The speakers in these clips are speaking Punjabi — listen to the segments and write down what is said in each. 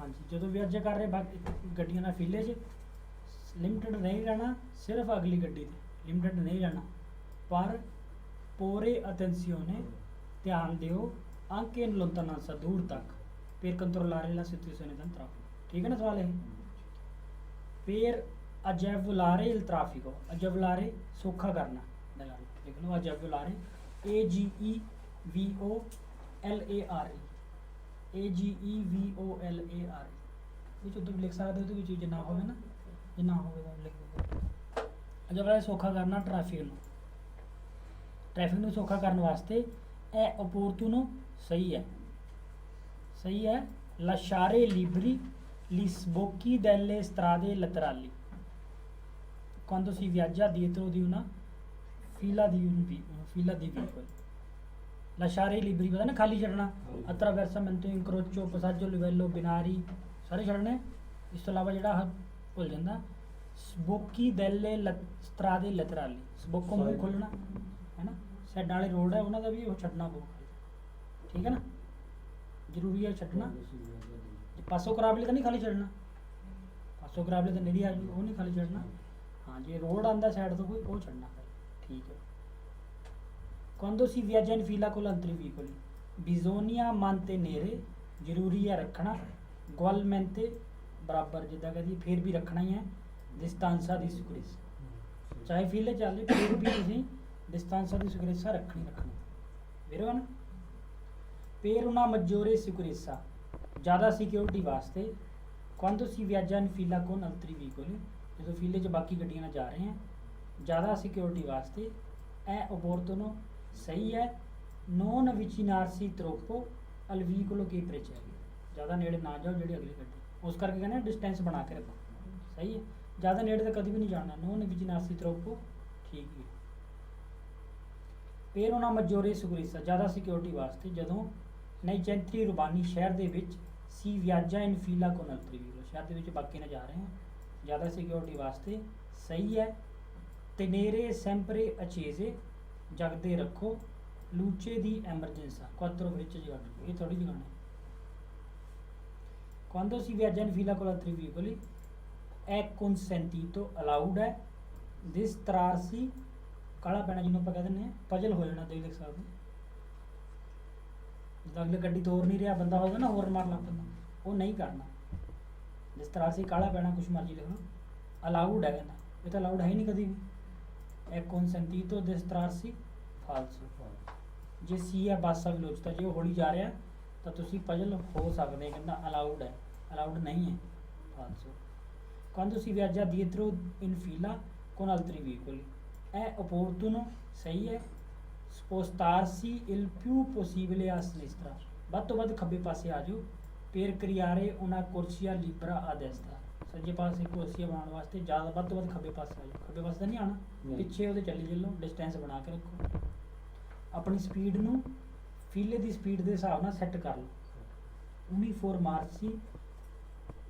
हाँ जी, जो विआजा कर रहे बाकी गड्डियां ना फीले च लिमिटेड नहीं रहना, सिर्फ अगली गड्डी ते लिमिटेड नहीं रहना, पर पूरे अटेंzione ध्यान दियो anche in lontananza दूर तक per controllare la situazione del traffico। ठीक है ना सवाल है? per agevolare il traffico, agevolare सौखा करना, देख लो agevolare AGEVOLARE AGEVOLARE ਵਿੱਚ ਉਦੋਂ ਲਿਖ ਸਕਦੇ ਹੋ, ਉਹਦੇ ਵਿੱਚ ਜੇ ਨਾ ਹੋਵੇ ਨਾ, ਜੇ ਨਾ ਹੋਵੇ ਤਾਂ ਲਿਖ ਦਿਓ। ਅਜੇ ਸੌਖਾ ਕਰਨਾ ਟ੍ਰੈਫਿਕ ਨੂੰ ਸੌਖਾ ਕਰਨ ਵਾਸਤੇ ਇਹ opportuno ਸਹੀ ਹੈ lasciare liberi gli sbocchi delle strade laterali quando si viaggia dietro di una fila di veicoli। lasciare liberi पता ना खाली छड़ना, attraversamento, incrocio, passaggio, livello, binari सारे छड़ने। इस तो अलावा ਜਿਹੜਾ ਭੁੱਲ ਜਾਂਦਾ sbocchi delle strade laterali, sbocco ਮੂੰਹ ਖੋਲਣਾ है ना, ਸਾਈਡਾਂ ਵਾਲੇ ਰੋਡ ਹੈ ਉਹਨਾਂ ਦਾ ਵੀ ਉਹ ਛੱਡਣਾ ਪਊਗਾ। ठीक है ना, जरूरी है छड्डना। पासों कराबले तो नहीं खाली छड्डना, पासों कराबले तो नहीं आ वो नहीं खाली छड्डना। हाँ जी, रोड आंदा साइड तो कोई वो छड्डना। ठीक है, quando si viaggia in fila con altri veicoli bisogna mantenere, जरूरी है रखना, ugualmente बराबर जिदा कहती फिर भी रखना ही है distanza di sicurezza, चाहे फीले चल फिर भी तुसीं distanza di sicurezza रखनी वेरो ना। per una maggiore sicurezza, ज़्यादा सिक्योरिटी वास्ते quando si viaggia in fila con altri veicoli, जो फीले च बाकी गड्डियां जा रहे हैं, ज़्यादा सिक्योरिटी वास्ते è opportuno सही है non avvicinarsi troppo al veicolo che precede, ज़्यादा नेड़े ना जाओ जेड़ी अगली गड्डी, उस करके कहना डिस्टेंस बना के रखो। सही है, ज़्यादा नेड़े तो कभी भी नहीं जाना, non avvicinarsi troppo। ठीक है, per una maggiore sicurezza, ज़्यादा सिक्योरिटी वास्ते ਜਦੋਂ नई centri urbani शहर ਦੇ ਵਿੱਚ si viaggia in fila con altri veicoli, शहर ਦੇ ਵਿੱਚ ਬਾਕੀ ਨਾ ਜਾ ਰਹੇ हैं, ज़्यादा सिक्योरिटी वास्ते सही है tenere sempre accese, जगदे रखो luce di emergenza, quattro frecce जगाने, ये थोड़ी जगाने। quando si viaggia in fila con altri veicoli è consentito, allowed है distrarsi, काला पैना जिन्होंने ਆਪਾਂ कहते हैं पजल हो जाना, देख सकते जब अगले गड्डी तोड़ नहीं रहा बंदा होगा ना होर मार लग पैंदा, वो नहीं करना। जिस तरह से काला पैना कुछ मर्जी लिख लो, अलाउड है कहना, ये तो अलाउड है ही नहीं कभी भी। एक consentito distrarsi falso, जे सी है बासा वेलोसिटी, जो हौली जा रहा तो तुसी पजल हो सकते हैं, कहना अलाउड है, अलाउड नहीं है falso। quando si viaggia dietro in fila con altri veicoli è opportuno सही है spostarsi il più possibile a sinistra, ਵੱਧ ਤੋਂ ਵੱਧ ਖੱਬੇ ਪਾਸੇ ਆ ਜਾਓ per creare una corsia libera a destra, ਸੱਜੇ ਪਾਸੇ ਕੁਰਸੀਆਂ ਬਣਾਉਣ ਵਾਸਤੇ ਜ਼ਿਆਦਾ ਵੱਧ ਤੋਂ ਵੱਧ ਖੱਬੇ ਪਾਸੇ ਆ ਜਾਓ, ਖੱਬੇ ਪਾਸੇ ਤਾਂ ਨਹੀਂ ਆਉਣਾ, ਪਿੱਛੇ ਉਹਦੇ ਚੱਲੀ ਚੱਲੋ, ਡਿਸਟੈਂਸ ਬਣਾ ਕੇ ਰੱਖੋ, ਆਪਣੀ ਸਪੀਡ ਨੂੰ ਫੀਲੇ ਦੀ ਸਪੀਡ ਦੇ ਹਿਸਾਬ ਨਾਲ ਸੈੱਟ ਕਰ ਲਓ, uniform marci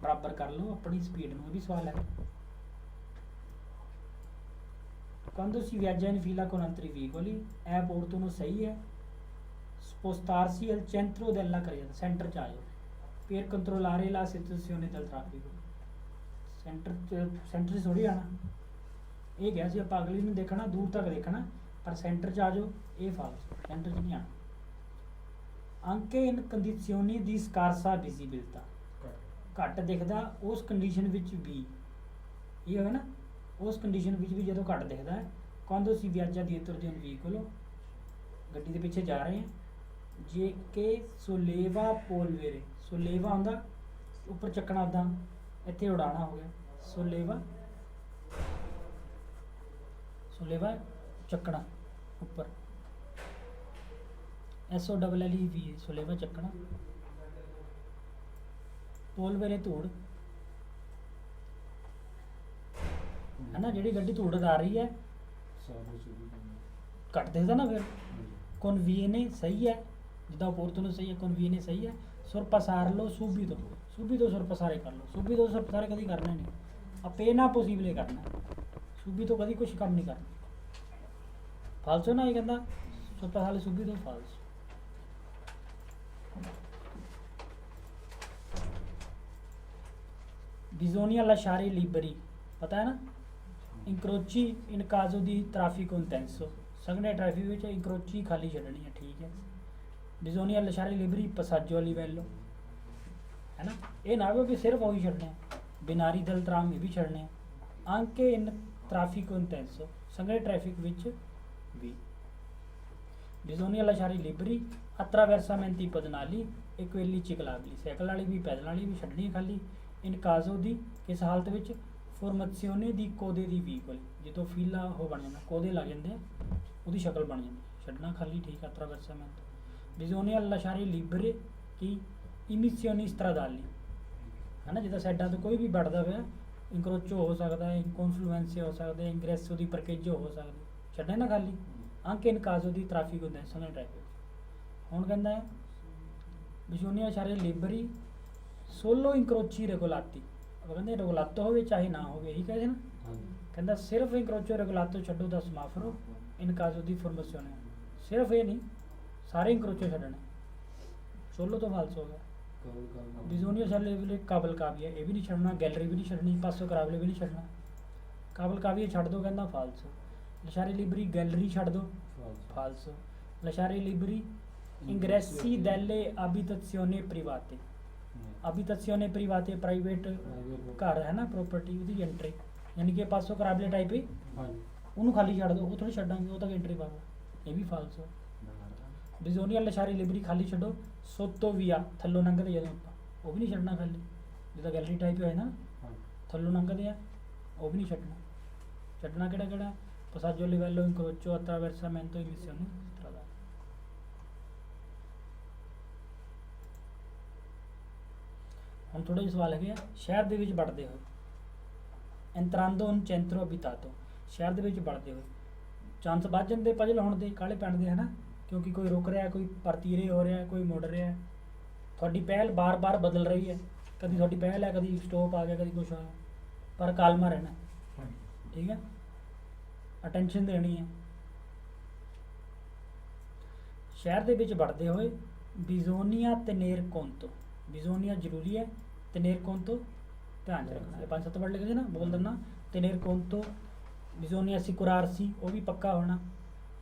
ਬਰਾਬਰ ਕਰ ਲਓ ਆਪਣੀ ਸਪੀਡ ਨੂੰ। ਇਹ ਵੀ ਸਵਾਲ ਹੈ। quando si viaggia in fila con altri veicoli è opportuno सही है spostarsi al centro della carriera, centre च आ जाओ per controllare la situazione del traffico। Centre से थोड़ी आना, ये क्या सी आप अगली नहीं देखना, दूर तक देखना, पर सेंटर च आ जाओ, ये फाल्स, सेंटर च नहीं आना। anche in condizioni di scarsa visibilità, घट दिखदा उस कंडीशन विच भी, ये होगा ना, उस कंडीशन विच भी जो घट दिखता है। quando si viaggia dietro di un veicolo, गड्डी के पिछे जा रहे हैं, जे के solleva polvere, solleva आंदा ऊपर चकना, उदा इत्थे उड़ाना हो गया, solleva, solleva चकना ऊपर, SOLLEV, solleva चकना, polvere धूड़ है ना, जी गड्डी धूड़ आ रही है घट दिखता ना, फिर कन्वीने सही है, जिदा opportuno सही है, कन्वीने सही है, सुर पसार लो subito, subito सुर पसारे कर लो, subito सुर पसारे कभी करना नहीं, appena possibile करना, subito कभी कुछ काम नहीं करना। फाल्सो ना ये कहता सुर पसारे subito फाल्सो। बिजोनिया लशारे लिबरी पता है ना, इंक्रोची इन काजो दी ट्रैफिक इंटेंसो, सघने ट्रैफिक विच इंक्रोची खाली छड्डनी है, ठीक है। बिजोनिया लशारे लिबरी पसाजो लिवेलो, है ना, ये ना हो कि सिर्फ वही छड्डने, बिनारी दल ट्राम ये भी छड्डने, आंके इन ट्रैफिक इंटेंसो, सघने ट्रैफिक विच भी। बिजोनिया लशारे लिबरी अत्रावेरसामेंटी पदनाली इक्वेली चिकलाबली, साइकिल वाली भी पैदल वाली भी छड्डनी है खाली। इन काजो दी किस हालत विच फॉर्मेशियोने दी कोदे दी वीकोली, जो फीला हो बन जाता कोदे लग जाते उसकी शक्ल बन जाती, छड्डना खाली, ठीक है। अत्रावेरसामेंट बिजोनिया लशारे लिबरे की इमिसियोनी स्ट्रादाली, है ना, जिदा साइडा तो कोई भी बढ़ता पाया, इंक्रोचो हो सकता है, कॉन्फ्लुएंसिया हो सकता है, इंग्रेसो दी परकेजो हो सकती, छड्डे ना खाली। अंक इन काजो दी ट्रैफिक होंगे समय ट्रैफिक। हुण कहंदा है बिजोनिया लशारे लिबरी सोलो इंक्रोची रेगोलाती, अब कहते रेगोलातो हो चाहे ना हो, यही कहते ना, कहता सिर्फ इंक्रोचो रेगोलातो छड्डो दा समाफरो इन काजो दी फॉर्मेशियोने, सिर्फ ये नहीं सारे इंक्रोचो छड्डने, सोलो तो फालसो हो गया। बिजोनिया लशारे काबल काबिया ये भी नहीं छड्डना, गैलरी भी नहीं छड्डनी, पासो करावले भी नहीं छड्डना, काबल काबिया छड्ड दो कहता फालसो। लशारे लिबरी गैलरी छड्ड दो फालसो। लशारे लिबरी इंग्रेसी दैले अबिताzione private, अबिताzione private प्राइवेट घर है ना, प्रॉपर्टी ਉਹਦੀ एंट्री, यानी कि पासो कराबले टाइप ही ਉਹਨੂੰ खाली छड्ड दो, वो थोड़ी छड्डांगे, वो तक एंट्री पागा, ये भी फालसो। बिजोनिया लशारे लिबरी खाली छड्डो सोतो विया थल्लो लंघदे ਜਦੋਂ ਆਪਾਂ, ਉਹ भी नहीं छड्डना खाली, जिदा गैलरी टाइप होए ना थल्लो लंघदे आ, वो भी नहीं छड्डना। छड्डना ਕਿਹੜਾ ਕਿਹੜਾ, पसाजो लिवेलो इंक्रोचो अत्रावेरसामेंटो इमिसियोने स्ट्रादाली। ਹੁਣ ਥੋੜਾ ਜਿਹਾ ਸਵਾਲ ਹੈਗੇ ਆ, ਸ਼ਹਿਰ ਦੇ ਵਿੱਚ ਵੜਦੇ ਹੋਏ, ਐਂਟਰਾਂਦੋ ਇਨ ਚੈਂਟਰੋ ਅਬਿਤਾਤੋ, ਸ਼ਹਿਰ ਦੇ ਵਿੱਚ ਵੜਦੇ ਹੋਏ ਚਾਂਸ ਵੱਧ ਜਾਂਦੇ ਪਜਲ ਹੋਣ ਦੇ, ਕਾਲੇ ਪੈਣ ਦੇ, ਹੈ ਨਾ, ਕਿਉਂਕਿ ਕੋਈ ਰੁਕ ਰਿਹਾ, ਕੋਈ ਪਰਤੀਰੇ ਹੋ ਰਿਹਾ, ਕੋਈ ਮੁੜ ਰਿਹਾ, ਤੁਹਾਡੀ ਪਹਿਲ ਬਾਰ-ਬਾਰ ਬਦਲ ਰਹੀ ਹੈ, ਕਦੀ ਤੁਹਾਡੀ ਪਹਿਲ ਹੈ, ਕਦੀ ਸਟੋਪ ਆ ਗਿਆ, ਕਦੀ ਕੁਛ ਆ, ਪਰ ਕਾਲਮਾ ਰਹਿਣਾ, ਠੀਕ ਹੈ, ਅਟੈਂਸ਼ਨ ਦੇਣੀ ਹੈ। ਸ਼ਹਿਰ ਦੇ ਵਿੱਚ ਵੜਦੇ ਹੋਏ ਬਿਜ਼ੋਨੀਆ ਤਨੇਰ ਕੋਂਤੋ, ਬਿਜ਼ੋਨੀਆ ਜ਼ਰੂਰੀ ਹੈ, ਤਨੇਰ ਕੋਂਤੋ ਧਿਆਨ 'ਚ ਰੱਖਣਾ, 5-7 ਵਰਡ ਲਿਖਦੇ ਨਾ, ਬੋਲ ਦੇਣਾ ਤਨੇਰ ਕੋਂਤੋ, ਬਿਜ਼ੋਨੀਆ ਸਿਕੁਰਾਰਸੀ ਉਹ ਵੀ ਪੱਕਾ ਹੋਣਾ,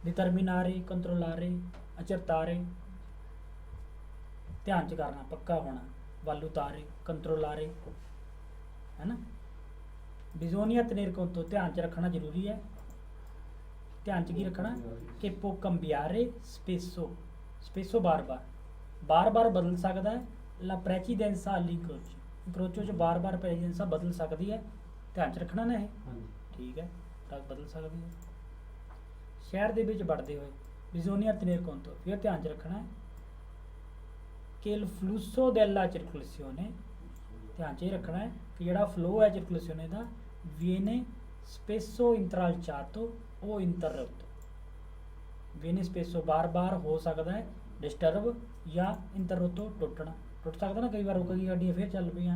डिटर्मिनारे कंट्रोलारे अचरतारे ध्यान च करना, पक्का होना, वालुतारे कंट्रोलारे, है ना। बिजोनिया तनेर को तो ध्यान च रखना जरूरी है, ध्यान च की रखना कि पो कंबियारे स्पेसो, स्पेसो बार बार बदल सकता है, ला प्रेसिडेंसा इंक्रोचो, इंक्रोचो च बार बार प्रेसिडेंसा बदल सकती है, ध्यान च रखना ना है, ठीक है, तक बदल सकती है। शहर के विच बढ़ते हुए बिजोनिया तनेर कोंतो, फिर ध्यान च रखना है कि फ्लूसो डेला सर्कुलेशियोने, ध्यान च रखना है कि जोड़ा फ्लो है सर्कुलेशियोने का वीने स्पेसो इंतरालचातो ओ इंटरप्ट, वीने स्पेसो बार बार हो सकता है डिस्टर्ब या इंटरप्टो टुटना, टुट सकता ना, कई बार रुक गई गाड़ियाँ फिर चल पई,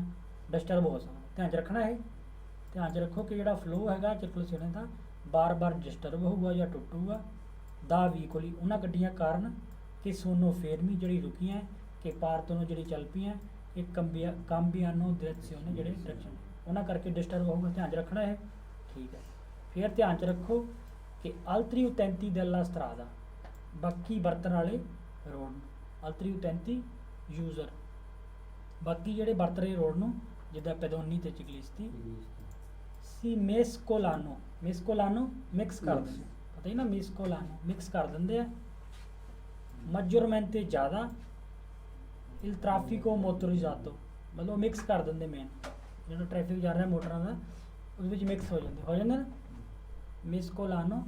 डिस्टर्ब हो सकता, ध्यान च रखना है। ध्यान च रखो कि जोड़ा फ्लो है सर्कुलेशियोने का बार बार डिस्टर्ब होगा या टुटूगा, दा वीकोली उन्होंने गड्डियां कारण कि सोनो फेरमी जड़ी रुकियां कि पारतों जड़ी चल पई कि काम्बियानो डायरेक्शन जड़े डायरेक्शन उन्होंने करके डिस्टर्ब होगा, ध्यान च रखना है, ठीक है। फिर ध्यान च रखो कि अल्तरी उतैंती डेला स्ट्रादा, बाकी बरतन वाले रोड, अल्तरी उतैंती यूजर, बाकी जड़े बरत रहे रोड न, जिदा पेदोनी ते चिकलिस्ती सी मेस्कोलानो, मेस्कोलानो मिक्स कर देंगे, पता ही ना, मेस्कोलानो मिक्स कर देंगे, मजोरमेंट ज़्यादा इल ट्रैफिको मोटरिजातो, मतलब मिक्स कर देंगे, मेन जो ट्रैफिक जा रहा है मोटर का उस मिक्स हो जाते ना, मेस्कोलानो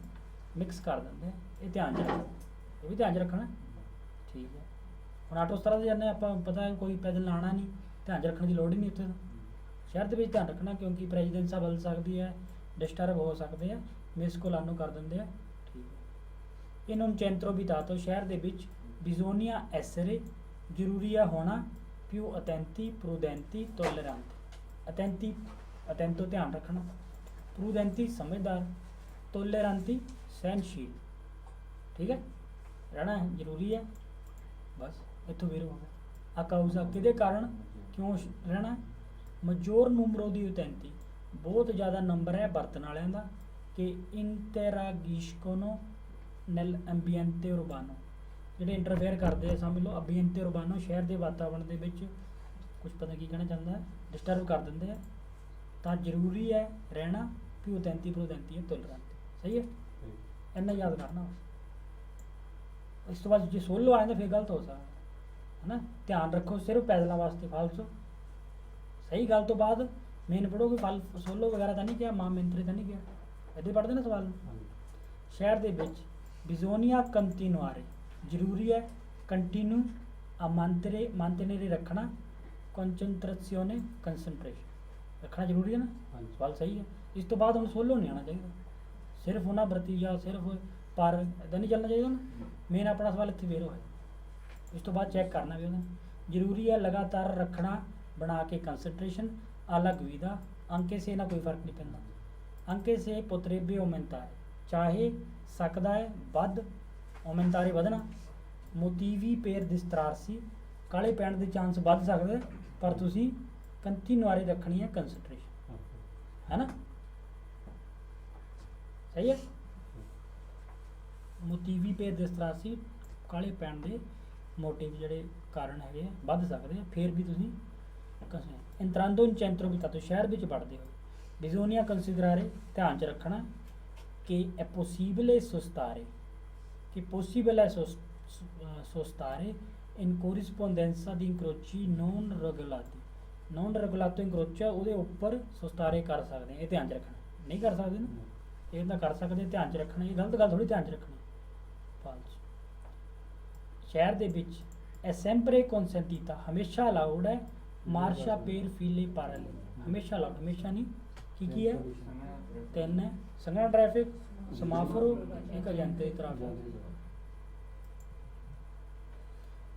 मिक्स कर देंगे, ये ध्यान च रखो, ये भी ध्यान च रखना, ठीक है। हम आटो उस तरह से जाने, आप पता है कोई पैदल आना नहीं, ध्यान च रखने की लोड़ ही नहीं उत्थे, शहर के ध्यान रखना क्योंकि प्रेजिडेंसा बदल सकती है, डिस्टर्ब हो सकते हैं, मिसकोलानो कर देंगे, ठीक है। इन चैंत्रो बिता तो शहर के विच बिजोनिया एसरे जरूरी है होना प्यू अतेंती प्रूदेंती टोलरेंटी, अतेंती अतेंतो ध्यान रखना, प्रूदेंती समझदार, टोलरेंटी सहनशील, ठीक है, रहना है जरूरी है, बस इतों फिर हो गया। अकाउजा किदे कारण क्यों रहना है, maggior numero di utenti, बहुत ज़्यादा नंबर है बरतन वालिਆਂ ਦਾ कि interagiscono nell'ambiente urbano, ਜਿਹੜੇ ਇੰਟਰਫੇਅਰ ਕਰਦੇ ਆ ਸਮਝ ਲਓ ambiente urbano ਸ਼ਹਿਰ ਦੇ ਵਾਤਾਵਰਣ ਦੇ ਵਿੱਚ ਕੁਝ ਪਤਾ ਕੀ ਕਹਿਣਾ ਚਾਹੁੰਦਾ ਡਿਸਟਰਬ ਕਰ ਦਿੰਦੇ ਆ, ਤਾਂ ਜ਼ਰੂਰੀ ਹੈ ਰਹਿਣਾ più utenti prudenti e tolleranti, ਸਹੀ ਹੈ ਇੰਨਾ ਯਾਦ ਕਰਨਾ। ਇਸ ਤੋਂ ਬਾਅਦ ਜੇ ਸੋਲੋ ਆ ਜਾਂਦਾ ਫਿਰ ਗਲਤ ਹੋ ਸਕਦਾ ਹੈ ਨਾ, ਧਿਆਨ ਰੱਖੋ ਸਿਰਫ ਪੈਦਲਾਂ ਵਾਸਤੇ ਫਾਲਸੋ। ਸਹੀ ਗੱਲ ਤੋਂ ਬਾਅਦ ਮੇਨ ਪੜੋਗੇ ਫਲ ਸੋਲੋ ਵਗੈਰਾ ਤਾਂ ਨਹੀਂ ਕਿਹਾ, ਮਾਂ ਮੰਤਰੀ ਤਾਂ ਨਹੀਂ ਕਿਹਾ, ਇੱਦਾਂ ਪੜ੍ਹਦੇ ਨਾ ਸਵਾਲ ਨੂੰ। ਸ਼ਹਿਰ ਦੇ ਵਿੱਚ ਬਿਜ਼ੋਨੀਆ ਕੰਟੀਨੁਆਰੇ ਜ਼ਰੂਰੀ ਹੈ, ਕੰਟੀਨਿਊ ਮੰਤਨੇਰੇ ਰੱਖਣਾ, ਕੰਸੈਂਟ੍ਰੇਸ਼ਨੇ ਕੰਸੈਂਟ੍ਰੇਸ਼ਨ ਰੱਖਣਾ ਜ਼ਰੂਰੀ ਹੈ ਨਾ, ਸਵਾਲ ਸਹੀ ਹੈ। ਇਸ ਤੋਂ ਬਾਅਦ ਹੁਣ ਸੋਲੋ ਨਹੀਂ ਆਉਣਾ ਚਾਹੀਦਾ, ਸਿਰਫ ਉਹਨਾਂ ਪ੍ਰਤੀ ਜਾਂ ਸਿਰਫ ਪਰ ਇੱਦਾਂ ਨਹੀਂ ਚੱਲਣਾ ਚਾਹੀਦਾ ਨਾ। ਮੇਨ ਆਪਣਾ ਸਵਾਲ ਇੱਥੇ ਫੇਰ ਹੋਇਆ। ਇਸ ਤੋਂ ਬਾਅਦ ਚੈੱਕ ਕਰਨਾ ਵੀ ਉਹਦਾ ਜ਼ਰੂਰੀ ਹੈ ਲਗਾਤਾਰ ਰੱਖਣਾ ਬਣਾ ਕੇ ਕੰਸੈਂਟ੍ਰੇਸ਼ਨ, ਅਲੱਗ ਵਿਦਾ ਅੰਕੇ ਸੇ ਨਾਲ ਕੋਈ ਫਰਕ ਨਹੀਂ ਪੈਂਦਾ, ਅੰਕੇ ਸੇ ਪੋਤਰੇਬੇ ਔਮੈਂਟਾਰੇ ਚਾਹੇ ਸਕਦਾ ਹੈ ਵੱਧ, ਔਮੈਂਟਾਰੇ ਵਧਣਾ, ਮੋਤੀਵੀ ਪੇਰ ਦਿਸਤਰਾਰਸੀ ਕਾਲੇ ਪੈਣ ਦੇ ਚਾਂਸ ਵੱਧ ਸਕਦੇ, ਪਰ ਤੁਸੀਂ ਕੰਟੀਨੁਆਰੇ ਰੱਖਣੀ ਹੈ ਕੰਸੈਂਟ੍ਰੇਸ਼ਨ, ਹੈ ਨਾ ਸਹੀ ਹੈ। ਮੋਤੀਵੀ ਪੇਰ ਦਿਸਤਰਾਰਸੀ ਕਾਲੇ ਪੈਣ ਦੇ ਮੋਟਿਵ ਜਿਹੜੇ ਕਾਰਨ ਹੈਗੇ ਆ ਵੱਧ ਸਕਦੇ ਆ, ਫਿਰ ਵੀ ਤੁਸੀਂ ਇੰਤਰਾਂਦੋ ਇਨਚੈਂਟਰੋ ਵੀ ਤਾਂ ਸ਼ਹਿਰ ਵਿੱਚ ਪੜ੍ਹਦੇ ਹੋ। ਬਿਜ਼ੋਨੀਆ ਕੰਸੀਡਰਾਰੇ ਧਿਆਨ 'ਚ ਰੱਖਣਾ ਕਿ è possibile sostare, ਕਿ possible ਹੈ sostare in corrispondenza di incroci non regolati, non regolato incrocio ਉਹਦੇ ਉੱਪਰ sostare ਕਰ ਸਕਦੇ ਆ, ਇਹ ਧਿਆਨ 'ਚ ਰੱਖਣਾ। ਨਹੀਂ ਕਰ ਸਕਦੇ ਨਾ, ਇਹ ਤਾਂ ਕਰ ਸਕਦੇ, ਧਿਆਨ 'ਚ ਰੱਖਣਾ, ਇਹ ਗਲਤ ਗੱਲ ਥੋੜੀ ਧਿਆਨ 'ਚ ਰੱਖਣੀ ਫਾਲਸ। ਸ਼ਹਿਰ ਦੇ ਵਿੱਚ è sempre consentita ਹਮੇਸ਼ਾ ਅਲਾਉਡ ਹੈ ਮਾਰਸ਼ਾ ਪੇਰ ਫੀਲੇ ਪਾਰਲੇ, ਹਮੇਸ਼ਾ ਅਲਾਉਡ, ਹਮੇਸ਼ਾ ਨਹੀਂ। ਕੀ ਹੈ ਤਿੰਨ ਹੈ ਸੰਘਣਾ ਟ੍ਰੈਫਿਕ, ਸਮਾਫਰੋ, ਇੱਕ ਅਜੰਤੇ traffic.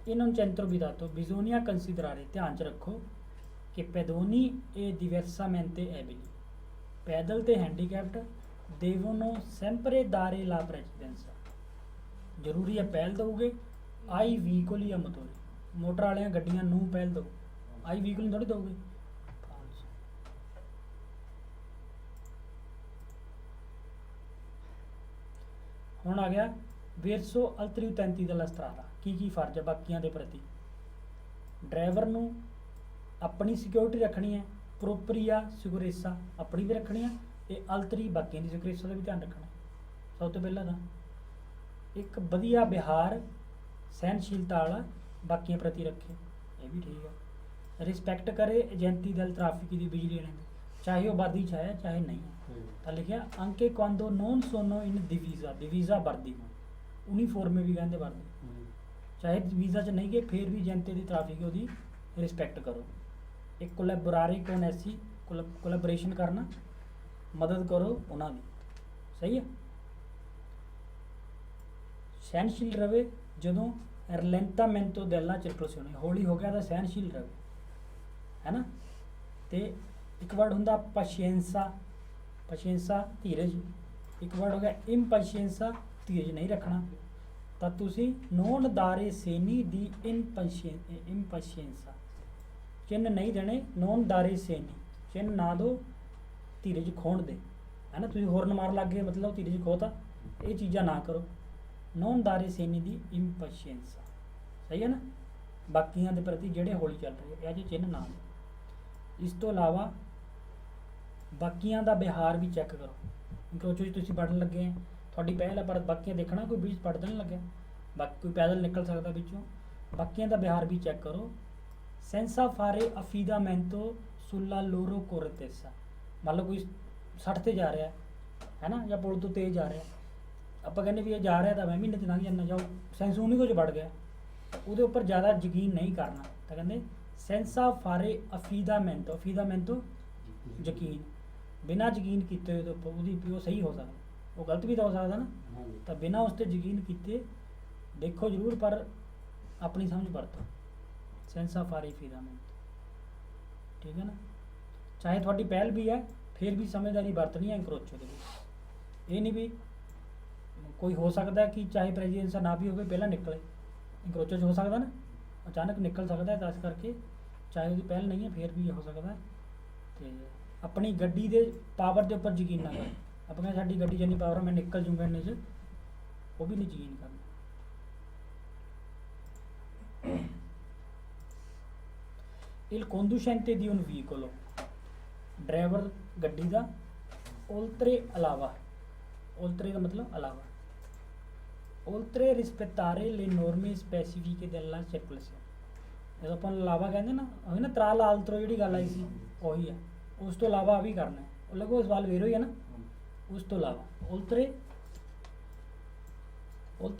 in un centro abitato bisogna considerare ਧਿਆਨ 'ਚ ਰੱਖੋ ਕਿ pedoni e diversamente abili, ਪੈਦਲ ਤੇ handicapped devono sempre dare la precedenza, ਜ਼ਰੂਰੀ ਹੈ ਪਹਿਲ ਦਊਗੇ। ਆਈ ਵਹੀਕਲ ਜਾਂ ਮੋਟਰ, ਮੋਟਰ ਵਾਲੀਆਂ ਗੱਡੀਆਂ ਨੂੰ ਪਹਿਲ ਦਓ, ਆਈ ਵਹੀਕਲ ਨੂੰ ਥੋੜੀ ਦਊਗੇ। ਹੁਣ ਆ ਗਿਆ verso altri utenti della strada, ਕੀ ਫਰਜ਼ ਹੈ ਬਾਕੀਆਂ ਦੇ ਪ੍ਰਤੀ। ਡਰਾਈਵਰ ਨੂੰ ਆਪਣੀ ਸਿਕਿਉਰਿਟੀ ਰੱਖਣੀ ਹੈ, ਪ੍ਰੋਪਰੀਆ ਸਿਕੁਰੇਸਾ ਆਪਣੀ ਵੀ ਰੱਖਣੀ ਹੈ, ਤੇ ਅਲਤਰੀ ਬਾਕੀਆਂ ਦੀ ਸਿਕੁਰੇਸਾ ਦਾ ਵੀ ਧਿਆਨ ਰੱਖਣਾ। ਸਭ ਤੋਂ ਪਹਿਲਾਂ ਤਾਂ ਇੱਕ ਵਧੀਆ ਵਿਹਾਰ ਸਹਿਨਸ਼ੀਲਤਾ ਵਾਲਾ ਬਾਕੀਆਂ ਪ੍ਰਤੀ ਰੱਖੇ, ਇਹ ਵੀ ਠੀਕ ਹੈ। ਰਿਸਪੈਕਟ ਕਰੇ ਏਜੰਟੀ ਦਲ ਟ੍ਰੈਫਿਕ ਦੀ ਬਿਜਲੀ ਵਾਲਿਆਂ ਦੀ, ਚਾਹੇ ਉਹ ਆਬਾਦੀ 'ਚ ਹੈ ਚਾਹੇ ਨਹੀਂ ਹੈ। ਤਾਂ ਲਿਖਿਆ ਅੰਕੇ ਕੁਆਂਦੋ ਨੋਨ ਸੋਨੋ ਇਨ ਦਿਵੀਜ਼ਾ, ਦਿਵੀਜ਼ਾ ਵਰਦੀ ਨੂੰ ਯੂਨੀਫਾਰਮੇ ਵੀ ਕਹਿੰਦੇ ਵਰਦੀ, ਚਾਹੇ ਵੀਜ਼ਾ 'ਚ ਨਹੀਂ ਗਏ ਫਿਰ ਵੀ ਜਨਤੇ ਦੀ ਟ੍ਰੈਫਿਕ ਉਹਦੀ ਰਿਸਪੈਕਟ ਕਰੋ। ਇੱਕ ਕੋਲੈਬੋਰਾਰੇ ਕੋਨ ਐਸੀ ਕੋਲੈਬੋਰੇਸ਼ਨ ਕਰਨਾ, ਮਦਦ ਕਰੋ ਉਹਨਾਂ ਦੀ, ਸਹੀ ਹੈ। ਸਹਿਨਸ਼ੀਲ ਰਵੇ ਜਦੋਂ ਰਲੈਂਟਾਮੈਂਟੋ della circolazione, ਹੌਲੀ ਹੋ ਗਿਆ ਤਾਂ ਸਹਿਨਸ਼ੀਲ ਰਵੇ, ਹੈ ਨਾ। ਤੇ ਇੱਕ ਵਰਡ ਹੁੰਦਾ ਪਸ਼ੀਐਂਸਾ, ਪਸ਼ੀਐਂਸਾ ਧੀਰਜ, ਇੱਕ ਵਰਡ ਹੋ ਗਿਆ ਇੰਪਸ਼ੀਐਂਸਾ ਧੀਰਜ ਨਹੀਂ ਰੱਖਣਾ, ਤਾਂ ਤੁਸੀਂ ਨੋਨ ਦਾਰੇ ਸੇਨੀ ਦੀ ਇੰਪਸ਼ੀਐਂਸਾ ਚਿੰਨ੍ਹ ਨਹੀਂ ਦੇਣੇ, ਨੋਨ ਦਾਰੇ ਸੇਨੀ ਚਿੰਨ੍ਹ ਨਾ ਦਿਓ ਧੀਰਜ ਖੋਣ ਦੇ, ਹੈ ਨਾ। ਤੁਸੀਂ ਹੋਰਨ ਮਾਰ ਲੱਗ ਗਏ ਮਤਲਬ ਧੀਰਜ ਖੋਤਾ, ਇਹ ਚੀਜ਼ਾਂ ਨਾ ਕਰੋ। ਨੋਨ ਦਾਰੇ ਸੇਨੀ ਦੀ ਇੰਪਸ਼ੀਐਂਸਾ, ਸਹੀ ਹੈ ਨਾ। ਬਾਕੀਆਂ ਦੇ ਪ੍ਰਤੀ ਜਿਹੜੇ ਹੌਲੀ ਚੱਲ ਰਹੇ ਇਹ ਜਿਹੇ ਚਿੰਨ੍ਹ ਨਾ ਦਿਓ। ਇਸ ਤੋਂ ਇਲਾਵਾ ਬਾਕੀਆਂ ਦਾ ਵਿਹਾਰ ਵੀ ਚੈੱਕ ਕਰੋ। ਇੰਕਰੋਚੋ 'ਚ ਤੁਸੀਂ ਪੜ੍ਹਨ ਲੱਗੇ ਆ, ਤੁਹਾਡੀ ਪਹਿਲ ਹੈ, ਪਰ ਬਾਕੀਆਂ ਦੇਖਣਾ ਕੋਈ ਵਿੱਚ ਪੜ੍ਹਦਾ ਨਹੀਂ ਲੱਗਿਆ, ਬਾਕੀ ਕੋਈ ਪੈਦਲ ਨਿਕਲ ਸਕਦਾ ਵਿੱਚੋਂ। ਬਾਕੀਆਂ ਦਾ ਵਿਹਾਰ ਵੀ ਚੈੱਕ ਕਰੋ। ਸੈਂਸਾ ਫਾਰੇ ਅਫੀਦਾਮੈਂਟੋ ਸੁੱਲਾ ਲੋਰੋ ਕੋਰਤੇਸਾ, ਮੰਨ ਲਓ ਕੋਈ 60 ਤੇ ਜਾ ਰਿਹਾ ਹੈ ਨਾ, ਜਾਂ ਪੁਲ ਤੋਂ ਤੇਜ਼ ਜਾ ਰਿਹਾ, ਆਪਾਂ ਕਹਿੰਦੇ ਵੀ ਇਹ ਜਾ ਰਿਹਾ ਤਾਂ ਮੈਂ ਮਹੀਨੇ 'ਚ ਲੰਘ ਜਾਂਦਾ, ਜਾਓ ਸੈਂਸ 19 ਕੁਝ ਵੜ ਗਿਆ, ਉਹਦੇ ਉੱਪਰ ਜ਼ਿਆਦਾ ਯਕੀਨ ਨਹੀਂ ਕਰਨਾ। ਤਾਂ ਕਹਿੰਦੇ ਸੈਂਸਾ ਫਾਰੇ ਅਫੀਦਾਮੈਂਟੋ, ਅਫੀਦਾਮੈਂਟੋ ਯਕੀਨ, ਬਿਨਾਂ ਯਕੀਨ ਕੀਤੇ ਉਹਦੇ ਉੱਪਰ ਉਹਦੀ ਵੀ ਉਹ ਸਹੀ ਹੋ ਸਕਦਾ, ਉਹ ਗਲਤ ਵੀ ਤਾਂ ਹੋ ਸਕਦਾ ਨਾ। ਤਾਂ ਬਿਨਾਂ ਉਸ 'ਤੇ ਯਕੀਨ ਕੀਤੇ ਦੇਖੋ ਜ਼ਰੂਰ, ਪਰ ਆਪਣੀ ਸਮਝ ਵਰਤੋ। ਸੈਂਸਾ ਫਾਰੇ ਅਫੀਦਾਮੈਂਟੋ, ਠੀਕ ਹੈ ਨਾ। ਚਾਹੇ ਤੁਹਾਡੀ ਪਹਿਲ ਵੀ ਹੈ ਫਿਰ ਵੀ ਸਮਝਦਾਰੀ ਵਰਤਣੀ ਹੈ ਇੰਕਰੋਚੋ ਦੇ ਵਿੱਚ। ਇਹ ਨਹੀਂ ਵੀ ਕੋਈ ਹੋ ਸਕਦਾ ਕਿ ਚਾਹੇ ਪ੍ਰੈਜ਼ੀਡੈਂਸਾ ਨਾ ਵੀ ਹੋਵੇ ਪਹਿਲਾਂ ਨਿਕਲੇ, ਇੰਕਰੋਚੋ 'ਚ ਹੋ ਸਕਦਾ ਨਾ, ਅਚਾਨਕ ਨਿਕਲ ਸਕਦਾ ਹੈ, ਤਾਂ ਇਸ ਕਰਕੇ ਚਾਹੇ ਉਹਦੀ ਪਹਿਲ ਨਹੀਂ ਹੈ ਫਿਰ ਵੀ ਹੋ ਸਕਦਾ ਤੇ ਆਪਣੀ ਗੱਡੀ ਦੇ ਪਾਵਰ ਦੇ ਉੱਪਰ ਯਕੀਨ ਨਾ ਕਰ। ਆਪਾਂ ਕਹਿੰਦੇ ਸਾਡੀ ਗੱਡੀ 'ਚ ਇੰਨੀ ਪਾਵਰ ਆ, ਮੈਂ ਨਿਕਲ ਜੂੰਗਾ ਇੰਨੇ 'ਚ, ਉਹ ਵੀ ਨਹੀਂ ਯਕੀਨ ਕਰਨਾ। Il conducente di un veicolo, driver गड्डी का, oltre अलावा, oltre का मतलब अलावा, oltre rispettare le norme specifiche della circolazione। ਜਦੋਂ ਆਪਾਂ ਅਲਾਵਾ ਕਹਿੰਦੇ ਨਾ, ਉਹੀ ਨਾ ਤਰਾ ਲਾਲ ਤਰੋ ਜਿਹੜੀ ਗੱਲ ਆਈ ਸੀ ਉਹੀ ਆ। ਉਸ ਤੋਂ ਇਲਾਵਾ ਆ ਵੀ ਕਰਨਾ ਹੈ, ਉਹ ਲੱਗੋ ਸਵਾਲ ਵੇਰੋ ਹੀ ਹੈ ਨਾ। ਉਸ ਤੋਂ ਇਲਾਵਾ oltre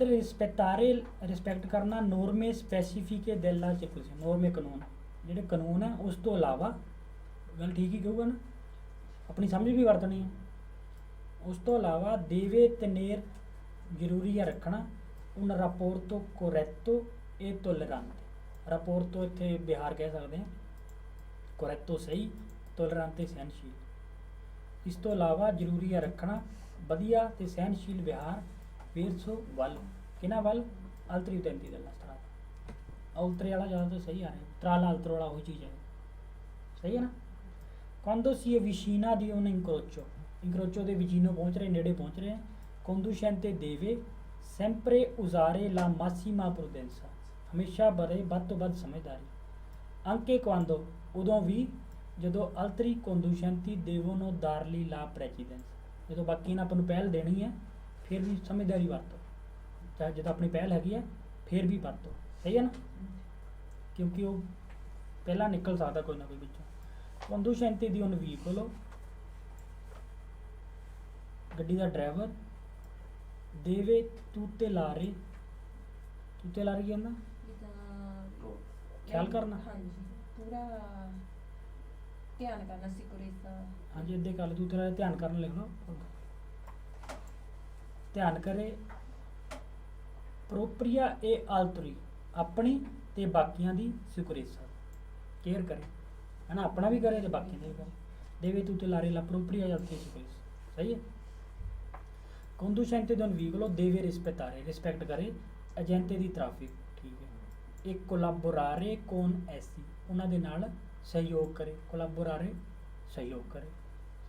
rispettare, ਰਿਸਪੈਕਟ ਕਰਨਾ, norme specifiche della circolazione, norme ਕਾਨੂੰਨ, ਜਿਹੜੇ ਕਾਨੂੰਨ ਹੈ ਉਸ ਤੋਂ ਇਲਾਵਾ, ਗੱਲ ਠੀਕ ਹੀ ਕਹੂਗਾ ਨਾ, ਆਪਣੀ ਸਮਝ ਵੀ ਵਰਤਣੀ ਹੈ। ਉਸ ਤੋਂ ਇਲਾਵਾ deve tenere, ਜ਼ਰੂਰੀ ਹੈ ਰੱਖਣਾ, un rapporto corretto e tollerante। rapporto ਇੱਥੇ ਵਿਹਾਰ ਕਹਿ ਸਕਦੇ ਹਾਂ, corretto ਸਹੀ, tollerante ਸਹਿਣਸ਼ੀਲ। ਇਸ ਤੋਂ ਇਲਾਵਾ ਜ਼ਰੂਰੀ ਹੈ ਰੱਖਣਾ ਵਧੀਆ ਤੇ ਸਹਿਣਸ਼ੀਲ ਵਿਹਾਰ verso ਵੱਲ, ਕਿਹਨਾਂ ਵੱਲ, altri utenti della strada। oltre ਵਾਲਾ ਜ਼ਿਆਦਾ ਤਾਂ ਸਹੀ ਆ ਰਿਹਾ, tra l'altro ਵਾਲਾ ਉਹੀ ਚੀਜ਼ ਹੈ, ਸਹੀ ਹੈ ਨਾ। quando si avvicina di un incrocio, incrocio ਦੇ vicino ਪਹੁੰਚ ਰਹੇ, ਨੇੜੇ ਪਹੁੰਚ ਰਹੇ, conducente deve sempre usare la massima prudenza, ਹਮੇਸ਼ਾ ਬਰੇ ਵੱਧ ਤੋਂ ਵੱਧ ਸਮਝਦਾਰੀ। anche quando, ਉਦੋਂ ਵੀ ਜਦੋਂ altri conducenti devono dargli la precedenza, ਜਦੋਂ ਬਾਕੀ ਨੇ ਆਪਾਂ ਨੂੰ ਪਹਿਲ ਦੇਣੀ ਹੈ ਫਿਰ ਵੀ ਸਮਝਦਾਰੀ ਵਰਤੋ, ਚਾਹੇ ਜਦੋਂ ਆਪਣੀ ਪਹਿਲ ਹੈਗੀ ਹੈ ਫਿਰ ਵੀ ਵਰਤੋ, ਸਹੀ ਹੈ ਨਾ, ਕਿਉਂਕਿ ਉਹ ਪਹਿਲਾਂ ਨਿਕਲ ਸਕਦਾ ਕੋਈ ਨਾ ਕੋਈ ਵਿੱਚੋਂ। conducente di un veicolo, ਗੱਡੀ ਦਾ ਡਰਾਈਵਰ, deve tutelare, tutelare ਕੀ ਹੁੰਦਾ, ਖਿਆਲ ਕਰਨਾ, ਹਾਂਜੀ ਪੂਰਾ ਧਿਆਨ ਕਰਨਾ, ਸਿਕਿਉਰਿਟੀ। ਹਾਂਜੀ ਅੱਧੇ ਕਰ ਤੂੰ ਤੇਰਾ ਧਿਆਨ ਕਰਨ ਲਿਖ ਲਓ, ਧਿਆਨ ਕਰੇ, ਪ੍ਰੋਪਰੀਆ ਏ ਆਲਤਰੀ, ਆਪਣੀ ਤੇ ਬਾਕੀਆਂ ਦੀ ਸਿਕਿਉਰਿਟੀ ਕੇਅਰ ਕਰੇ, ਹੈ ਨਾ, ਆਪਣਾ ਵੀ ਕਰੇ ਤੇ ਬਾਕੀਆਂ ਦਾ ਵੀ ਕਰੇ। ਦੇਵੇ ਤੂੰ ਤੇ ਲਾਰੇ ਲਾ ਪ੍ਰੋਪਰੀਆ ਜਾਂ ਸਿਕਿਉਰਿਟੀ, ਸਹੀ ਹੈ। conducente di un veicolo deve rispettare, respect ਕਰੇ, ਏਜੰਟੇ ਦੀ ਟ੍ਰੈਫਿਕ, ਠੀਕ ਹੈ। ਇੱਕ ਕੋਲਾਬੋਰਾਰੇ con essi, ਉਹਨਾਂ ਦੇ ਨਾਲ ਸਹਿਯੋਗ ਕਰੇ, ਕੋਲਾਬੋਰਾਰੇ ਸਹਿਯੋਗ ਕਰੇ,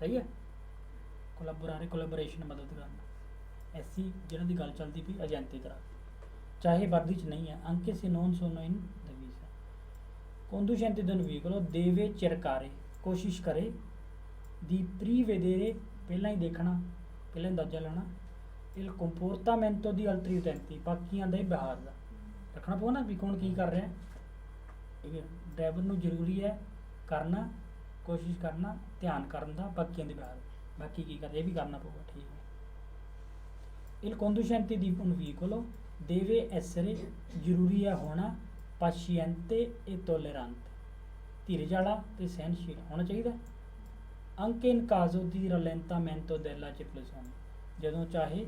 ਸਹੀ ਹੈ। ਕੋਲਾਬੋਰਾਰੇ ਕੋਲੈਬੋਰੇਸ਼ਨ, ਮਦਦ ਕਰਨਾ। ਐਸੀ ਜਿਹਨਾਂ ਦੀ ਗੱਲ ਚੱਲਦੀ ਪਈ ਏਜੰਟੇ ਦੀ ਤਰ੍ਹਾਂ, ਚਾਹੇ ਵਰਦੀ 'ਚ ਨਹੀਂ ਹੈ। anche se non sono in divisa, conducente di un veicolo deve cercare, ਕੋਸ਼ਿਸ਼ ਕਰੇ, di prevedere, ਪਹਿਲਾਂ ਹੀ ਦੇਖਣਾ, ਪਹਿਲਾਂ ਅੰਦਾਜ਼ਾ ਲੈਣਾ, il comportamento di altri utenti, ਬਾਕੀਆਂ ਦੇ ਵਿਹਾਰ ਦਾ ਰੱਖਣਾ ਪਊ ਨਾ ਵੀ ਕੌਣ ਕੀ ਕਰ ਰਿਹਾ, ਠੀਕ ਹੈ। ਡਰਾਈਵਰ ਨੂੰ ਜ਼ਰੂਰੀ ਹੈ ਕਰਨਾ, ਕੋਸ਼ਿਸ਼ ਕਰਨਾ, ਧਿਆਨ ਕਰਨ ਦਾ ਬਾਕੀਆਂ ਦੇ ਵਿਹਾਰ, ਬਾਕੀ ਕੀ ਕਰਦੇ ਇਹ ਵੀ ਕਰਨਾ ਪਊਗਾ, ਠੀਕ ਹੈ। il conducente di un veicolo deve essere, ਜ਼ਰੂਰੀ ਹੈ ਹੋਣਾ, paziente e tollerante, ਧੀਰਜ ਵਾਲਾ ਤੇ ਸਹਿਣਸ਼ੀਲ ਹੋਣਾ ਚਾਹੀਦਾ। anche in caso di rallentamento della circolazione, ਜਦੋਂ ਚਾਹੇ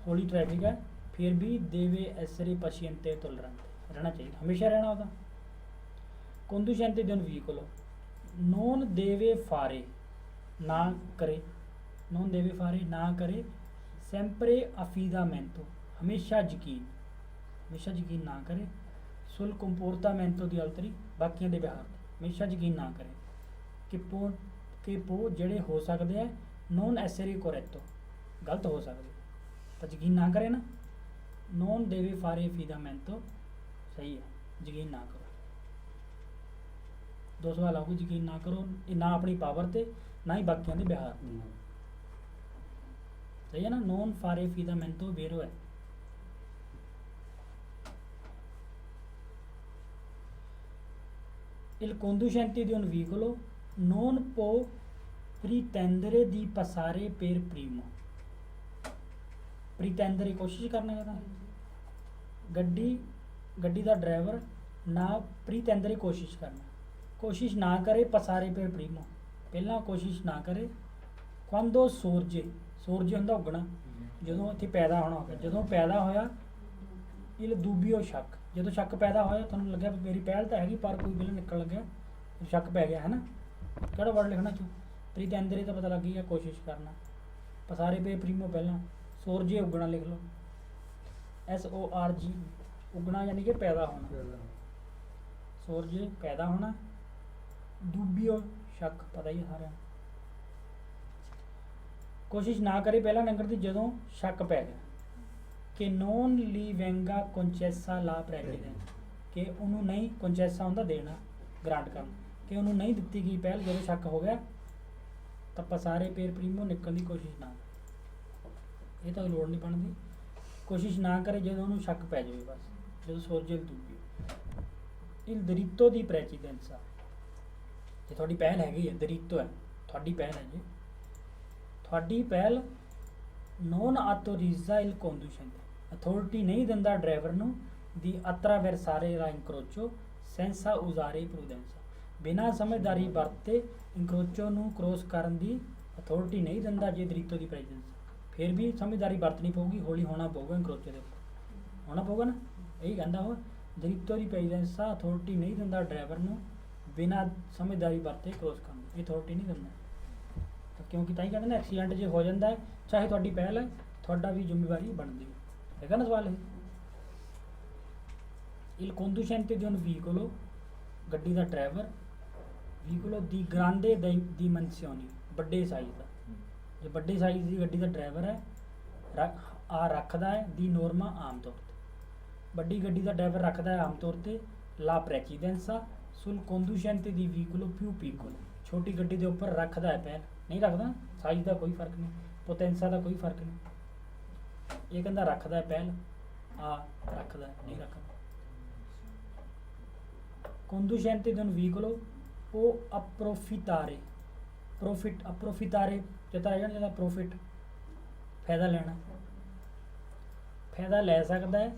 ਹੌਲੀ ਟ੍ਰੈਫਿਕ ਹੈ ਫਿਰ ਵੀ deve essere paziente e tollerante, ਰਹਿਣਾ ਚਾਹੀਦਾ, ਹਮੇਸ਼ਾ ਰਹਿਣਾ ਉਹਦਾ। conducente di un veicolo non deve fare, ਨਾ ਕਰੇ, non deve fare, ਨਾ ਕਰੇ, sempre affidamento, ਹਮੇਸ਼ਾ ਯਕੀਨ ਨਾ ਕਰੇ, sul comportamento di altri, ਬਾਕੀਆਂ ਦੇ ਵਿਹਾਰ, ਹਮੇਸ਼ਾ ਯਕੀਨ ਨਾ ਕਰੇ। ਕਿ ਪੋ ਜਿਹੜੇ ਹੋ ਸਕਦੇ ਆ non essere corretto, ਗਲਤ ਹੋ ਸਕਦੇ, ਤਾਂ ਯਕੀਨ ਨਾ ਕਰੇ ਨਾ। non deve fare affidamento, ਸਹੀ ਹੈ, ਯਕੀਨ ਨਾ ਕਰੋ। ਦੋ ਸਵਾਲ ਆਊਗੇ, ਯਕੀਨ ਨਾ ਕਰੋ, ਇਹ ਨਾ ਆਪਣੀ ਪਾਵਰ ਤੇ ਨਾ ਹੀ ਬਾਕੀਆਂ ਦੇ ਵਿਹਾਰ, ਸਹੀ ਹੈ ਨਾ। non fare affidamento vero ਹੈ। il conducente di un veicolo non può pretendere di passare per primo, pretendere ਕੋਸ਼ਿਸ਼ ਕਰਨਾ ਹੈ, ਗੱਡੀ ਦਾ ਡਰਾਈਵਰ ਨਾ pretendere ਕੋਸ਼ਿਸ਼ ਕਰਨਾ, ਕੋਸ਼ਿਸ਼ ਨਾ ਕਰੇ, passare per primo, ਪਹਿਲਾਂ ਕੋਸ਼ਿਸ਼ ਨਾ ਕਰੇ। quando sorge ਹੁੰਦਾ ਉੱਗਣਾ, ਜਦੋਂ ਇੱਥੇ ਪੈਦਾ ਹੋਣਾ ਹੋਵੇ, ਜਦੋਂ ਪੈਦਾ ਹੋਇਆ, il dubbio, ਸ਼ੱਕ, ਜਦੋਂ ਸ਼ੱਕ ਪੈਦਾ ਹੋਇਆ, ਤੁਹਾਨੂੰ ਲੱਗਿਆ ਵੀ ਮੇਰੀ ਪਹਿਲ ਤਾਂ ਹੈਗੀ ਪਰ ਕੋਈ ਬਿੱਲ ਨਿਕਲ ਲੱਗਿਆ, ਸ਼ੱਕ ਪੈ ਗਿਆ, ਹੈ ਨਾ। ਕਿਹੜਾ ਵਰਡ ਲਿਖਣਾ ਚੋ, ਪ੍ਰੀਤੈਂਦਰੇ ਤਾਂ ਪਤਾ ਲੱਗ ਗਿਆ ਕੋਸ਼ਿਸ਼ ਕਰਨਾ, ਪਸਾਰੇ ਪੇ ਪ੍ਰੀਮੋ ਪਹਿਲਾਂ, ਸੋਰਜੇ ਉੱਗਣਾ ਲਿਖ ਲਓ, SORG, ਉੱਗਣਾ ਯਾਨੀ ਕਿ ਪੈਦਾ ਹੋਣਾ, ਸੋਰਜੇ ਪੈਦਾ ਹੋਣਾ, ਦੁਬਿਓ ਸ਼ੱਕ, ਪਤਾ ਹੀ ਹੈ ਸਾਰਿਆਂ ਨੂੰ। ਕੋਸ਼ਿਸ਼ ਨਾ ਕਰੇ ਪਹਿਲਾ ਨੰਬਰ ਦੀ ਜਦੋਂ ਸ਼ੱਕ ਪੈ ਗਿਆ ਕਿ ਨੋਨ ਲੀ ਵੈਂਗਾ ਕੰਚੈਸਾ ਲਾ ਪ੍ਰੈਜ਼ੀਡੈਂਟ, ਕਿ ਉਹਨੂੰ ਨਹੀਂ, ਕੰਚੈਸਾ ਹੁੰਦਾ ਦੇਣਾ, ਗ੍ਰਾਂਟ ਕਰਨਾ, ਕਿ ਉਹਨੂੰ ਨਹੀਂ ਦਿੱਤੀ ਗਈ ਪਹਿਲ, ਜਦੋਂ ਸ਼ੱਕ ਹੋ ਗਿਆ ਤਾਂ ਪਸਾਰੇ ਪੇਰ ਪ੍ਰੀਮੋ ਨਿਕਲਣ ਦੀ ਕੋਸ਼ਿਸ਼ ਨਾ ਕਰੇ। ਇਹ ਤਾਂ ਲੋੜ ਨਹੀਂ ਬਣਦੀ, ਕੋਸ਼ਿਸ਼ ਨਾ ਕਰੇ ਜਦੋਂ ਉਹਨੂੰ ਸ਼ੱਕ ਪੈ ਜਾਵੇ ਬਸ, ਜਦੋਂ ਸੋਰਜੇ ਦੁਬਿਓ ਇਲ ਦਰਿਤੋ ਦੀ ਪ੍ਰੈਜ਼ੀਡੈਂਸਾ, ਇਹ ਤੁਹਾਡੀ ਪਹਿਲ ਹੈਗੀ ਹੈ, ਦਰਿਤੋ ਹੈ ਤੁਹਾਡੀ ਪਹਿਲ ਹੈ ਜੀ, ਤੁਹਾਡੀ ਪਹਿਲ ਨੋਨ ਆਟੋਰੀਜ਼ਾ ਇਲ ਕੰਡੂਸ਼ੈਂਟ, ਅਥਾਰਟੀ ਨਹੀਂ ਦਿੰਦਾ ਡਰਾਈਵਰ ਨੂੰ ਦੀ ਅਤਰਾਵੈਰਸਾਰੇ ਲਾ ਇੰਕਰੋਚੋ ਸੈਂਸਾ ਉਜ਼ਾਰੇ ਪ੍ਰੂਡੈਂਸਾ, ਬਿਨਾਂ ਸਮਝਦਾਰੀ ਵਰਤੇ ਇੰਕਰੋਚੋ ਨੂੰ ਕ੍ਰੋਸ ਕਰਨ ਦੀ ਅਥਾਰਟੀ ਨਹੀਂ ਦਿੰਦਾ ਜੇ ਦਰਿਤੋ ਦੀ ਪ੍ਰੈਜ਼ੈਂਸ, ਫਿਰ ਵੀ ਸਮਝਦਾਰੀ ਵਰਤਣੀ ਪਊਗੀ, ਹੌਲੀ ਹੋਣਾ ਪਊਗਾ, ਇੰਕਰੋਚੋ ਦੇ ਉੱਪਰ ਹੋਣਾ ਪਊਗਾ ਨਾ। ਇਹੀ ਕਹਿੰਦਾ ਉਹ ਦਰਿਤੋ ਦੀ ਪ੍ਰੈਜ਼ੈਂਸਾ ਅਥਾਰਟੀ ਨਹੀਂ ਦਿੰਦਾ ਡਰਾਈਵਰ ਨੂੰ ਬਿਨਾਂ ਸਮਝਦਾਰੀ ਵਰਤੇ ਕ੍ਰੋਸ ਕਰਨ ਦੀ, ਅਥਾਰਟੀ ਨਹੀਂ ਦਿੰਦਾ, ਕਿਉਂਕਿ ਤਾਂ ਹੀ ਕਹਿੰਦੇ ਨਾ ਐਕਸੀਡੈਂਟ ਜੇ ਹੋ ਜਾਂਦਾ ਹੈ ਚਾਹੇ ਤੁਹਾਡੀ ਪਹਿਲ ਹੈ, ਤੁਹਾਡਾ ਵੀ ਜ਼ਿੰਮੇਵਾਰੀ ਬਣਦੀ ਹੈ, ਹੈਗਾ ਨਾ ਸਵਾਲ ਇਹ। ਇਲ ਕੰਡੂਸ਼ੈਂਟੇ di un veicolo, ਗੱਡੀ ਦਾ driver, veicolo di grande dimensioni, ਵੱਡੇ ਸਾਈਜ਼ ਦਾ, ਜੇ ਵੱਡੇ ਸਾਈਜ਼ ਦੀ ਗੱਡੀ ਦਾ ਡਰਾਈਵਰ ਹੈ ਰੱਖਦਾ ਹੈ ਦੀ ਨੋਰਮਾ ਆਮ ਤੌਰ ਤੇ, ਵੱਡੀ ਗੱਡੀ ਦਾ ਡਰਾਈਵਰ ਰੱਖਦਾ ਹੈ ਆਮ ਤੌਰ ਤੇ ਲਾ ਪ੍ਰੈਸੀਡੈਂਸਾ ਸੁਲ ਕੰਡੂਸ਼ੈਂਟੇ di veicolo più piccolo, ਛੋਟੀ ਗੱਡੀ ਦੇ ਉੱਪਰ ਰੱਖਦਾ ਹੈ ਪਹਿਲ, ਨਹੀਂ ਰੱਖਦਾ, ਸਾਈਜ਼ ਦਾ ਕੋਈ ਫਰਕ ਨਹੀਂ, ਪੋਟੈਂਸਾ ਦਾ ਕੋਈ ਫਰਕ ਨਹੀਂ, ਇਹ ਕਹਿੰਦਾ ਰੱਖਦਾ ਹੈ ਪਹਿਲ, ਆ ਰੱਖਦਾ ਨਹੀਂ ਰੱਖਦਾ। conducente di un veicolo o approfittare, approfittare ਚੇਤਾ ਰਹਿ ਜਾਣਾ, ਜਿਹਦਾ ਪ੍ਰੋਫਿਟ ਫਾਇਦਾ ਲੈਣਾ, ਫਾਇਦਾ ਲੈ ਸਕਦਾ ਹੈ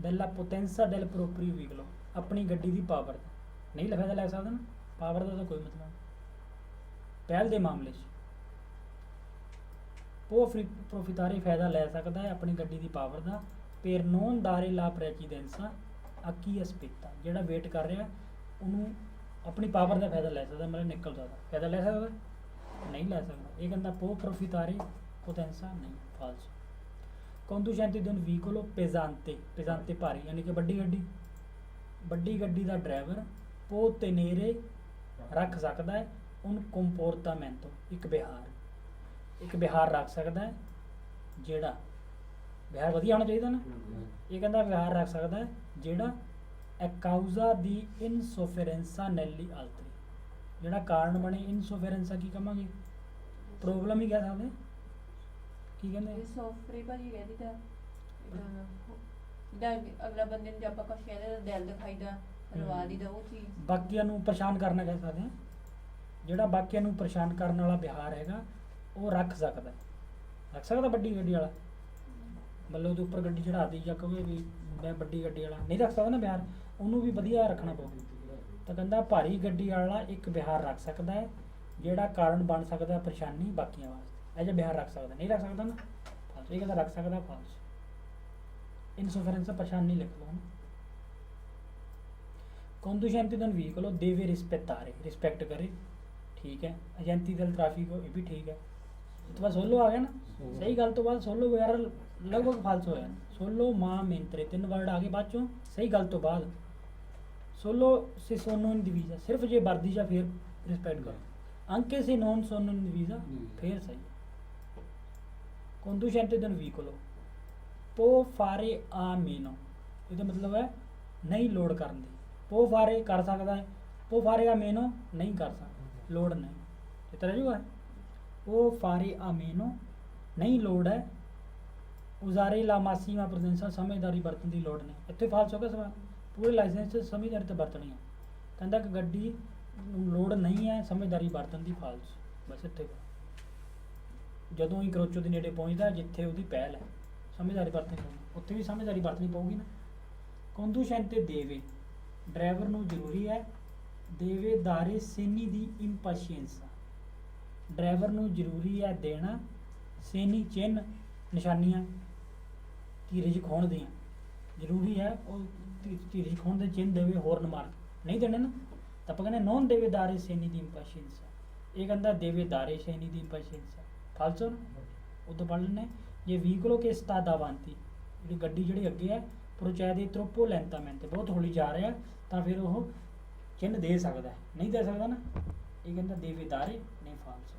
della potenza del proprio veicolo, ਆਪਣੀ ਗੱਡੀ ਦੀ ਪਾਵਰ ਦਾ, ਨਹੀਂ ਫਾਇਦਾ ਲੈ ਸਕਦਾ ਨਾ, ਪਾਵਰ ਦਾ ਤਾਂ ਕੋਈ ਮਤਲਬ ਨਹੀਂ ਪਹਿਲ ਦੇ ਮਾਮਲੇ 'ਚ। ਉਹ ਪ੍ਰੋਫਿਟਾਰੇ ਫਾਇਦਾ ਲੈ ਸਕਦਾ ਹੈ ਆਪਣੀ ਗੱਡੀ ਦੀ power the, per non dare la precedenza a chi aspetta, ਜਿਹੜਾ ਵੇਟ ਕਰ ਰਿਹਾ ਉਹਨੂੰ ਆਪਣੀ ਪਾਵਰ ਦਾ ਫਾਇਦਾ ਲੈ ਸਕਦਾ, ਮਤਲਬ ਨਿਕਲ ਸਕਦਾ, ਫਾਇਦਾ ਲੈ ਸਕਦਾ ਨਹੀਂ ਲੈ ਸਕਦਾ, ਇਹ ਕਹਿੰਦਾ ਪੋ ਪ੍ਰੋਫਿਟਾਰੇ ਪੋਟੈਂਸਾ ਨਹੀਂ, false. conducente di un veicolo pesante, pesante ਭਾਰੀ, ਯਾਨੀ ਕਿ ਵੱਡੀ ਗੱਡੀ ਦਾ ਡਰਾਈਵਰ ਪੋ ਤੇਨੇਰੇ ਰੱਖ ਸਕਦਾ ਹੈ ਉਨ ਕੰਪੋਰਟਾਮੈਂਟੋ, ਇੱਕ ਬਿਹਾਰ ਰੱਖ ਸਕਦਾ ਹੈ, ਜਿਹੜਾ ਬਿਹਾਰ ਵਧੀਆ ਹੋਣਾ ਚਾਹੀਦਾ ਨਾ, ਇਹ ਕਹਿੰਦਾ ਬਿਹਾਰ ਰੱਖ ਸਕਦਾ ਹੈ ਜਿਹੜਾ ਐ ਕਾਊਜ਼ਾ ਦੀ ਇਨਸੋਫਰੈਂਸਾ ਨੈਲੀ ਆਲਤਰੀ, ਜਿਹੜਾ ਕਾਰਨ ਬਣੇ, ਇਨਸੋਫਰੈਂਸਾ ਕੀ ਕਹਾਂਗੇ, ਪ੍ਰੋਬਲਮ ਹੀ ਕਹਿ ਸਕਦੇ, ਕੀ ਕਹਿੰਦੇ ਸੌਫਰੀ ਭਾਜੀ ਕਹਿ ਦਿੱਤਾ, ਅਗਲਾ ਬੰਦੇ ਨੂੰ ਜੇ ਆਪਾਂ ਕੁਛ ਕਹਿੰਦੇ ਤਾਂ ਦਿਲ ਦਿਖਾਈਦਾ, ਰਵਾ ਦੀਦਾ, ਉਹ ਚੀਜ਼ ਬਾਕੀਆਂ ਨੂੰ ਪਰੇਸ਼ਾਨ ਕਰਨਾ ਕਹਿ ਸਕਦੇ ਹਾਂ, ਜਿਹੜਾ ਬਾਕੀਆਂ ਨੂੰ ਪਰੇਸ਼ਾਨ ਕਰਨ ਵਾਲਾ ਬਿਹਾਰ ਹੈਗਾ ਉਹ ਰੱਖ ਸਕਦਾ ਵੱਡੀ ਗੱਡੀ ਵਾਲਾ, ਮਤਲਬ ਉਹਦੇ ਉੱਪਰ ਗੱਡੀ ਚੜ੍ਹਾਤੀ ਜਾਂ ਕਹੇ ਵੀ ਮੈਂ ਵੱਡੀ ਗੱਡੀ ਵਾਲਾ ਨਹੀਂ ਰੱਖ ਸਕਦਾ ਨਾ ਬਿਹਾਰ, ਉਹਨੂੰ ਵੀ ਵਧੀਆ ਰੱਖਣਾ ਪਊਗਾ, ਤਾਂ ਕਹਿੰਦਾ ਭਾਰੀ ਗੱਡੀ ਵਾਲਾ ਇੱਕ ਬਿਹਾਰ ਰੱਖ ਸਕਦਾ ਹੈ ਜਿਹੜਾ ਕਾਰਨ ਬਣ ਸਕਦਾ ਪਰੇਸ਼ਾਨੀ ਬਾਕੀਆਂ ਵਾਸਤੇ, ਇਹ ਜਿਹਾ ਬਿਹਾਰ ਰੱਖ ਸਕਦਾ, ਨਹੀਂ ਰੱਖ ਸਕਦਾ ਨਾ ਫਾਲਸ, ਇਹ ਕਹਿੰਦਾ ਰੱਖ ਸਕਦਾ ਫਾਲਸ, ਇਨਸੋਫਰੈਂਸਾ ਪਰੇਸ਼ਾਨੀ ਲਿਖ ਲਓ ਨਾ। conducente del veicolo deve rispettare, respect ਕਰੇ, ਠੀਕ ਹੈ, ਏਜੰਟੀ del traffico, ਇਹ ਵੀ ਠੀਕ ਹੈ। ਇਸ ਤੋਂ ਬਾਅਦ ਸੋਲੋ ਆ ਗਿਆ ਨਾ, ਸਹੀ ਗੱਲ ਤੋਂ ਬਾਅਦ ਸੋਲੋ ਵਗੈਰਾ ਲਗਭਗ ਫਾਲਸ ਹੋਇਆ, ਸੋਲੋ ਮਾਂ ਮੈਂਤਰੇ, 3 ਵਰਡ ਆ ਗਏ ਬਾਅਦ ਚੋਂ, ਸਹੀ ਗੱਲ ਤੋਂ ਬਾਅਦ ਸੋਲੋ ਸੇ ਸੋਨੋ ਇਨ ਡਿਵੀਜ਼ਾ, ਸਿਰਫ ਜੇ ਵਰਦੀ ਜਾਂ ਫਿਰ ਰਿਸਪੈਕਟ ਕਰੋ, ਅੰਕੇ ਸੇ ਨੋਨ ਸੋਨੋ ਇਨ ਡਿਵੀਜ਼ਾ ਫਿਰ ਸਹੀ। conducente del veicolo può fare a meno, ਇਹਦਾ ਮਤਲਬ ਹੈ ਨਹੀਂ ਲੋਡ ਕਰਨ ਦੀ, ਪੋ ਫਾਰੇ ਕਰ ਸਕਦਾ ਹੈ, ਪੋ ਫਾਰੇ ਆ ਮੇਨੋ ਨਹੀਂ ਕਰ ਸਕਦਾ, ਲੋਡ ਨਹੀਂ, ਇਸ ਤਰ੍ਹਾਂ ਜੂਗਾ ਉਹ ਫਾਰੇ ਆ ਮੇਨੋ ਨਹੀਂ ਲੋਡ ਹੈ, ਉਜ਼ਾਰੇ ਲਾ ਮਾਸੀਮਾ ਪ੍ਰੈਜ਼ੈਂਸਾ, ਸਮਝਦਾਰੀ ਵਰਤਣ ਦੀ ਲੋੜ ਨਹੀਂ, ਇੱਥੇ ਫਾਲਸ ਹੋ ਗਿਆ ਸਵਾਲ, ਪੂਰੇ ਲਾਇਸੈਂਸ 'ਚ ਸਮਝਦਾਰੀ ਤਾਂ ਵਰਤਣੀ ਹੈ, ਕਹਿੰਦਾ ਕਿ ਗੱਡੀ ਨੂੰ ਲੋੜ ਨਹੀਂ ਹੈ ਸਮਝਦਾਰੀ ਵਰਤਣ ਦੀ, ਫਾਲਸ, ਬਸ ਇੱਥੇ ਜਦੋਂ ਹੀ ਕਰੋਚੋ ਦੇ ਨੇੜੇ ਪਹੁੰਚਦਾ ਜਿੱਥੇ ਉਹਦੀ ਪਹਿਲ ਹੈ ਸਮਝਦਾਰੀ ਵਰਤਣੀ ਪਊਗੀ, ਉੱਥੇ ਵੀ ਸਮਝਦਾਰੀ ਵਰਤਣੀ ਪਊਗੀ ਨਾ। conducente ਦੇਵੇ, ਡਰਾਈਵਰ ਨੂੰ ਜ਼ਰੂਰੀ ਹੈ, ਦੇਵੇ ਦਾਰੇ ਸੇਨੀ ਦੀ ਇੰਪਾਸ਼ੀਐਂਸਾ, ਡਰਾਈਵਰ ਨੂੰ ਜ਼ਰੂਰੀ ਹੈ ਦੇਣਾ ਸੇਨੀ ਚਿੰਨ੍ਹ ਨਿਸ਼ਾਨੀਆਂ ਧੀਰਜ ਖੋਣ ਦੀਆਂ, ਜ਼ਰੂਰੀ ਹੈ ਉਹ ਧੀਰਜ ਖੋਣ ਦੇ ਚਿੰਨ੍ਹ ਦੇਵੇ, ਹੋਰਨ ਮਾਰ ਨਹੀਂ ਦੇਣੇ ਨਾ, ਤਾਂ ਆਪਾਂ ਕਹਿੰਦੇ ਨੋਨ ਦੇਵੇ ਦਾਰੇ ਸੇਨੀ ਦੀ ਇੰਪਾਸ਼ੀਐਂਸਾ, ਇਹ ਕਹਿੰਦਾ ਦੇਵੇ ਦਾਰੇ ਸੇਨੀ ਦੀ ਇੰਪਾਸ਼ੀਐਂਸਾ, ਫਾਲਸੋ ਉਦੋਂ ਪੜ੍ਹ ਲੈਣੇ। ਜੇ veicolo che sta davanti, ਜਿਹੜੀ ਗੱਡੀ ਜਿਹੜੀ ਅੱਗੇ ਹੈ procede troppo lentamente, ਬਹੁਤ ਹੌਲੀ ਜਾ ਰਿਹਾ, ਤਾਂ ਫਿਰ ਉਹ चिन्ह दे सकता है, नहीं दे सकता ना, ये कहता देवेदारे नहीं फालसो।